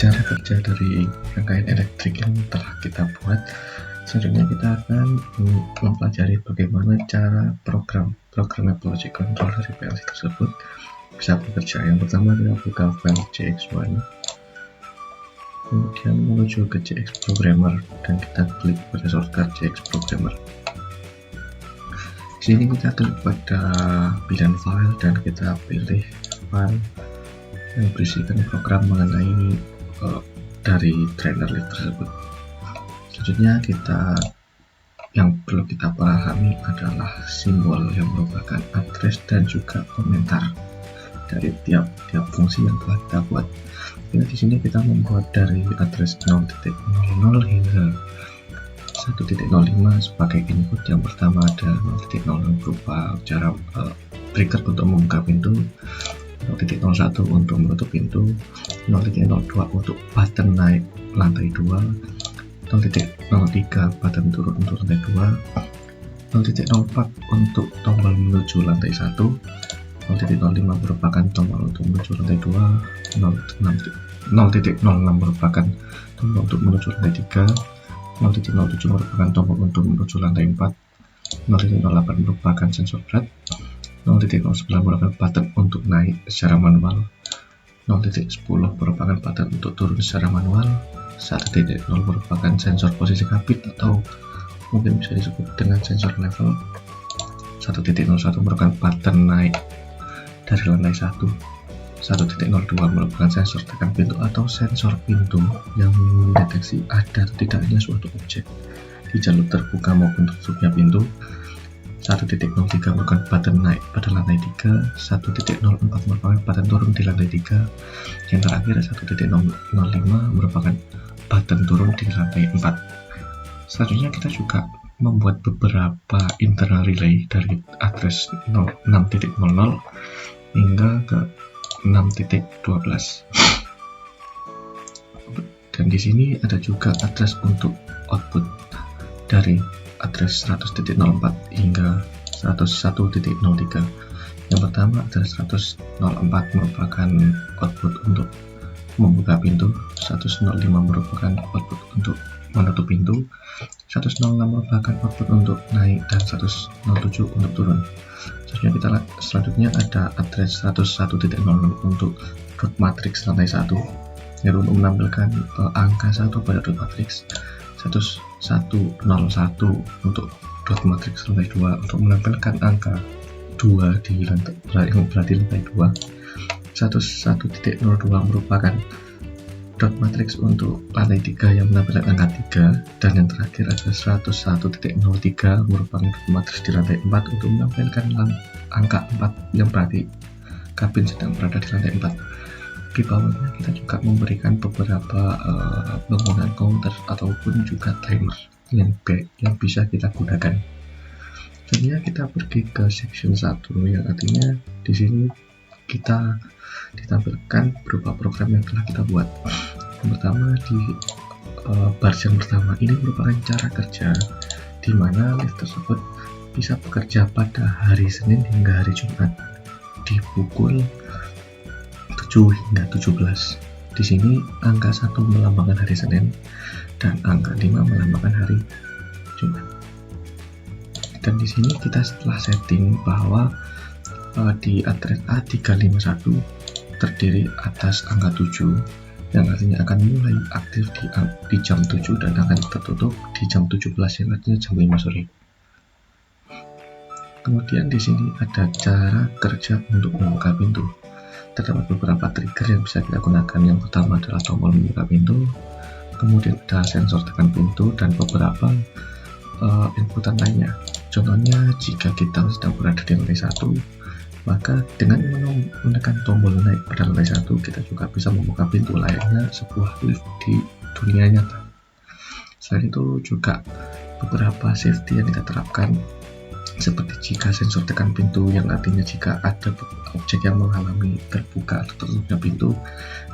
Cara kerja dari rangkaian elektrik yang telah kita buat. Selanjutnya kita akan mempelajari bagaimana cara programmable logic control dari PLC tersebut bisa bekerja. Yang pertama kita buka file JX1, kemudian menuju ke JX Programmer dan kita klik pada shortcut JX Programmer. Di sini kita klik pada pilihan file dan kita pilih file yang berisikan program mengenai dari trainer list tersebut. Selanjutnya yang perlu kita pahami adalah simbol yang merupakan address dan juga komentar dari tiap fungsi yang telah kita buat. Jadi di sini kita membuat dari address 0.00 hingga 1.05 sebagai input. Yang pertama ada 0.00 berupa cara trigger untuk membuka pintu, 0.01 untuk menutup pintu, 0.02 untuk button naik lantai 2, 0.03 button turun untuk lantai 2, 0.04 untuk tombol menuju lantai 1, 0.05 merupakan tombol untuk menuju lantai 2, 0.06 merupakan tombol untuk menuju lantai 3, 0.07 merupakan tombol untuk menuju lantai 4, 0.08 merupakan sensor berat, 0.09 merupakan button untuk naik secara manual, 0.10 merupakan button untuk turun secara manual, 1.0 merupakan sensor posisi kabin atau mungkin bisa disebut dengan sensor level, 1.01 merupakan button naik dari lantai 1, 1.02 merupakan sensor tekan pintu atau sensor pintu yang mendeteksi ada atau tidaknya suatu objek di jalur terbuka maupun tertutupnya pintu, 1.03 merupakan button naik pada lantai 3, 1.04 merupakan button turun di lantai 3, yang terakhir 1.05 merupakan button turun di lantai 4. Selanjutnya kita juga membuat beberapa internal relay dari address 6.00 hingga ke 6.12. Dan di sini ada juga address untuk output dari address 100.04 hingga 101.03. Yang pertama adalah 104 merupakan output untuk membuka pintu, 105 merupakan output untuk menutup pintu, 106 merupakan output untuk naik, dan 107 untuk turun. Selanjutnya ada address 101.00 untuk dot matrix lantai 1 yang untuk menampilkan angka 1 pada dot matrix, 1101 untuk dot matrix lantai 2 untuk menampilkan angka 2 di lantai yang berarti lantai 2, 11.02 merupakan dot matrix untuk lantai 3 yang menampilkan angka 3, dan yang terakhir ada 101.03 merupakan dot matrix di lantai 4 untuk menampilkan angka 4 yang berarti kabin sedang berada di lantai 4. Di bawahnya kita juga memberikan beberapa bangunan counter ataupun juga timer yang bisa kita gunakan. Selanjutnya kita pergi ke section 1 yang artinya di sini kita ditampilkan berupa program yang telah kita buat. Yang pertama di bar yang pertama ini merupakan cara kerja di mana lift tersebut bisa bekerja pada hari Senin hingga hari Jumat di pukul 7 hingga 17. Di sini angka 1 melambangkan hari Senin dan angka 5 melambangkan hari Jumat. Dan di sini kita setelah setting bahwa di address A351 terdiri atas angka 7 yang artinya akan mulai aktif di jam 7 dan akan tertutup di jam 17 yang artinya jam 5 sore. Kemudian di sini ada cara kerja untuk membuka pintu. Terdapat beberapa trigger yang bisa kita gunakan. Yang pertama adalah tombol membuka pintu, kemudian ada sensor tekan pintu dan beberapa inputan lainnya. Contohnya jika kita sedang berada di lantai 1, maka dengan menekan tombol naik pada lantai 1 kita juga bisa membuka pintu layaknya sebuah lift di dunia nyata. Selain itu juga beberapa safety yang kita terapkan, seperti jika sensor tekan pintu yang artinya jika ada objek yang menghalangi terbuka atau tertutupnya pintu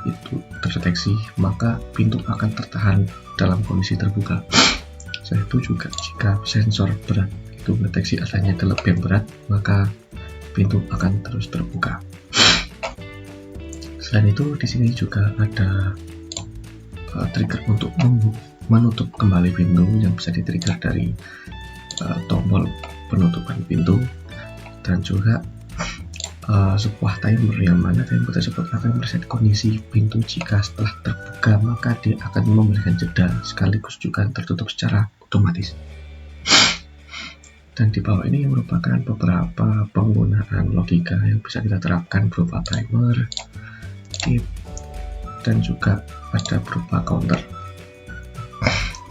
itu terdeteksi, maka pintu akan tertahan dalam kondisi terbuka. Selain itu juga jika sensor berat itu mendeteksi adanya kelebihan berat, maka pintu akan terus terbuka. Selain itu di sini juga ada trigger untuk menutup kembali pintu yang bisa di-trigger dari tombol penutupan pintu, dan juga sebuah timer yang mana timer tersebut akan mereset kondisi pintu jika setelah terbuka maka dia akan memberikan jeda sekaligus juga tertutup secara otomatis. Dan di bawah ini merupakan beberapa penggunaan logika yang bisa kita terapkan berupa timer, if, dan juga ada berupa counter.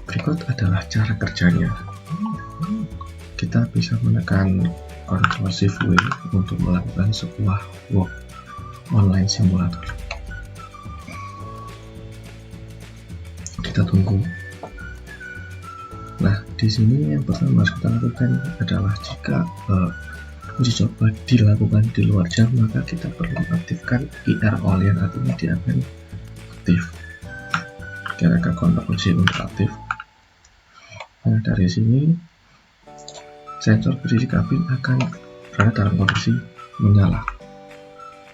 Berikut adalah cara kerjanya. Kita bisa menekan Ctrl Shift W untuk melakukan sebuah walk online simulator. Kita tunggu. Nah, di sini yang pertama harus kita lakukan adalah jika uji coba dilakukan di luar jam, maka kita perlu mengaktifkan IR all, yang artinya dia akan aktif. Kita ke Ctrl C untuk aktif. Nah, dari sini sensor posisi kabin akan berada dalam kondisi menyala,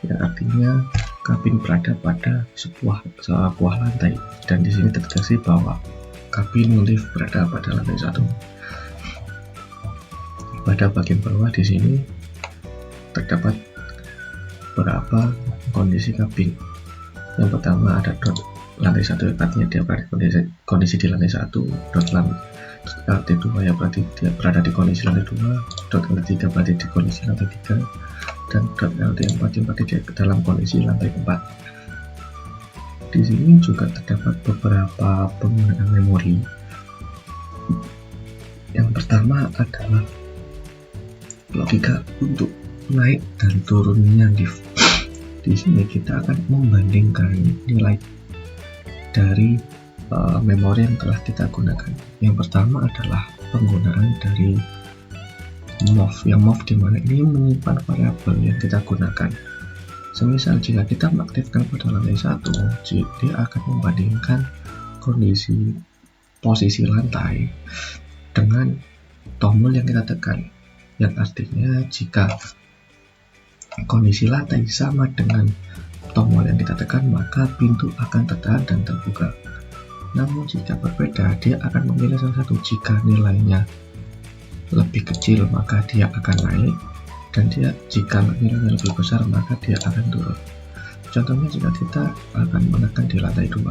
ya, artinya kabin berada pada sebuah lantai, dan di sini terdeteksi bahwa kabin lift berada pada lantai 1. Pada bagian bawah di sini terdapat beberapa kondisi kabin. Yang pertama ada dot lantai 1, artinya dia berada kondisi di lantai 1, dot lantai 2 ya berarti dia berada di kondisi lantai 2, dot lantai 3 berarti di kondisi lantai 3, dan dot lantai 4 yang berarti di dalam kondisi lantai 4. Di sini juga terdapat beberapa penggunaan memori. Yang pertama adalah logika untuk naik dan turunnya lift. Di sini kita akan membandingkan nilai dari memori yang telah kita gunakan. Yang pertama adalah penggunaan dari move, yang move dimana ini menyimpan variabel yang kita gunakan. Semisal jika kita mengaktifkan pada lantai 1, dia akan membandingkan kondisi posisi lantai dengan tombol yang kita tekan, yang artinya jika kondisi lantai sama dengan tombol yang kita tekan maka pintu akan tertahan dan terbuka. Namun jika berbeda, dia akan memilih salah satu. Jika nilainya lebih kecil maka dia akan naik, dan jika nilainya lebih besar maka dia akan turun. Contohnya jika kita akan menekan di lantai 2,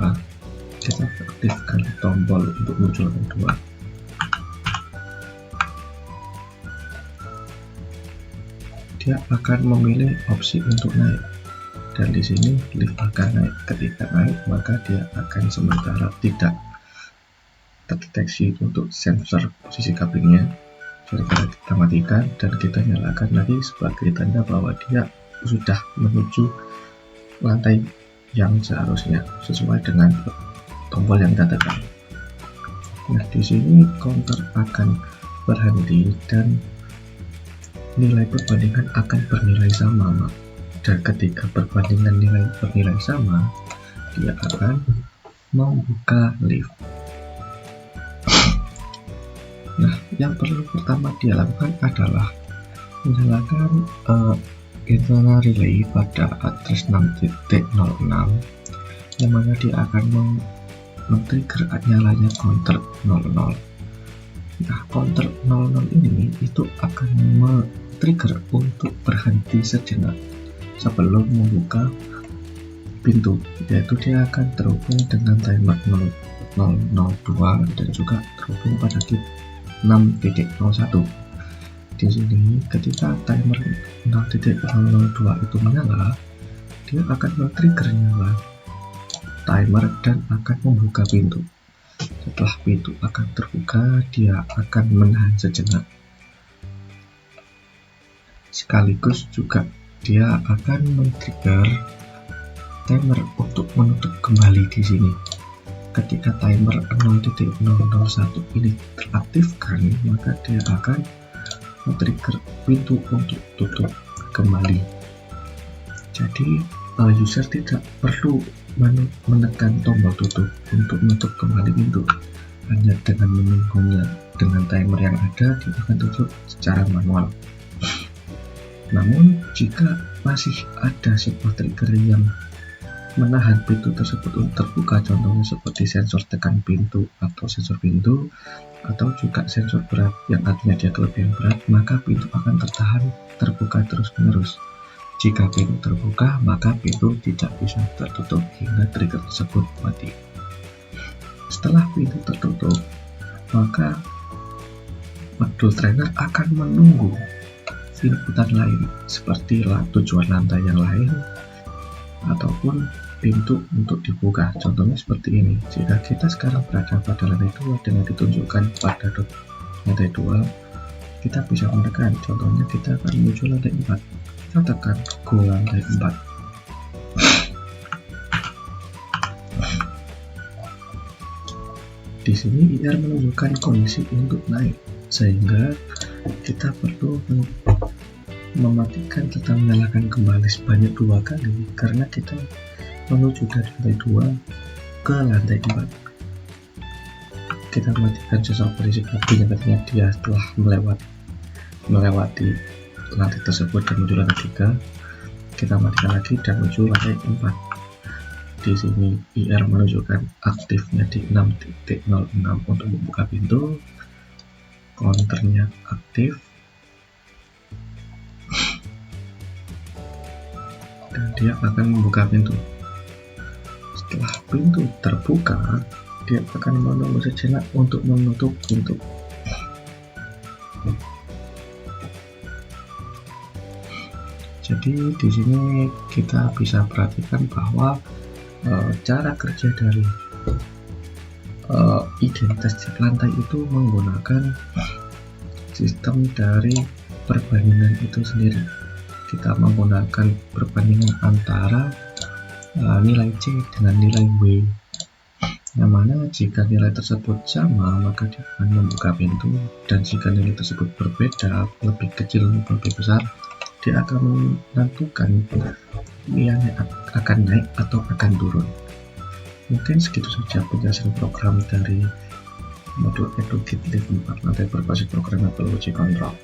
kita aktifkan tombol untuk menuju lantai 2, dia akan memilih opsi untuk naik, dan di sini lift akan naik. Ketika naik maka dia akan sementara tidak terdeteksi untuk sensor posisi kabinnya. Jadi kita matikan dan kita nyalakan lagi sebagai tanda bahwa dia sudah menuju lantai yang seharusnya sesuai dengan tombol yang kita tekan. Nah, di sini counter akan berhenti dan nilai perbandingan akan bernilai sama. Dan ketika perbandingan nilai bernilai sama, dia akan membuka lift. Nah, yang perlu pertama dia lakukan adalah menyalakan internal relay pada address 6.06, yang mana dia akan men-trigger nyalanya counter 00. Nah, counter 00 ini itu akan men-trigger untuk berhenti sejenak sebelum membuka pintu, yaitu dia akan terhubung dengan timer 002 dan juga terhubung pada kit 6.01. Di sini ketika timer 0.002 itu menyala, dia akan men-trigger nyala timer dan akan membuka pintu. Setelah pintu akan terbuka, dia akan menahan sejenak. Sekaligus juga dia akan men-trigger timer untuk menutup kembali di sini. Ketika timer 0.001 ini teraktifkan, maka dia akan men-trigger pintu untuk tutup kembali. Jadi user tidak perlu menekan tombol tutup untuk menutup kembali pintu. Hanya dengan menunggunya dengan timer yang ada, dia akan tutup secara manual. Namun jika masih ada sebuah trigger yang menahan pintu tersebut untuk terbuka, contohnya seperti sensor tekan pintu atau sensor pintu, atau juga sensor berat yang artinya dia kelebihan berat, maka pintu akan tertahan terbuka terus-menerus. Jika pintu terbuka, maka pintu tidak bisa tertutup hingga trigger tersebut mati. Setelah pintu tertutup, maka modul trainer akan menunggu inputan lain seperti tujuan lantai yang lain ataupun pintu untuk dibuka. Contohnya seperti ini. Jika kita sekarang berada pada lantai 2 dengan ditunjukkan pada lantai 2, kita bisa menekan. Contohnya kita akan menuju lantai 4. Kita tekan go lantai 4. Di sini IR menunjukkan kondisi untuk naik, sehingga kita perlu mematikan serta menyalakan kembali sebanyak 2 kali karena kita menuju dari lantai 2 ke lantai 4. Kita matikan sensor berisik api yang katanya dia telah melewati lantai tersebut dan menuju lantai 3. Kita matikan lagi dan menuju lantai 4. Di sini IR menunjukkan aktifnya di 6.06 untuk membuka pintu. Counternya aktif dan dia akan membuka pintu. Setelah pintu terbuka, dia akan menunggu sejenak untuk menutup pintu. Jadi di sini kita bisa perhatikan bahwa cara kerja dari identitas chip lantai itu menggunakan sistem dari perbandingan itu sendiri. Kita menggunakan perbandingan antara nilai C dengan nilai W, yang mana jika nilai tersebut sama maka dia akan membuka pintu, dan jika nilai tersebut berbeda, lebih kecil maupun lebih besar, dia akan menentukan nilainya akan naik atau akan turun. Mungkin segitu saja penjelasan program dari modul EduKit Live 4 lantai berbasis programmable logic control.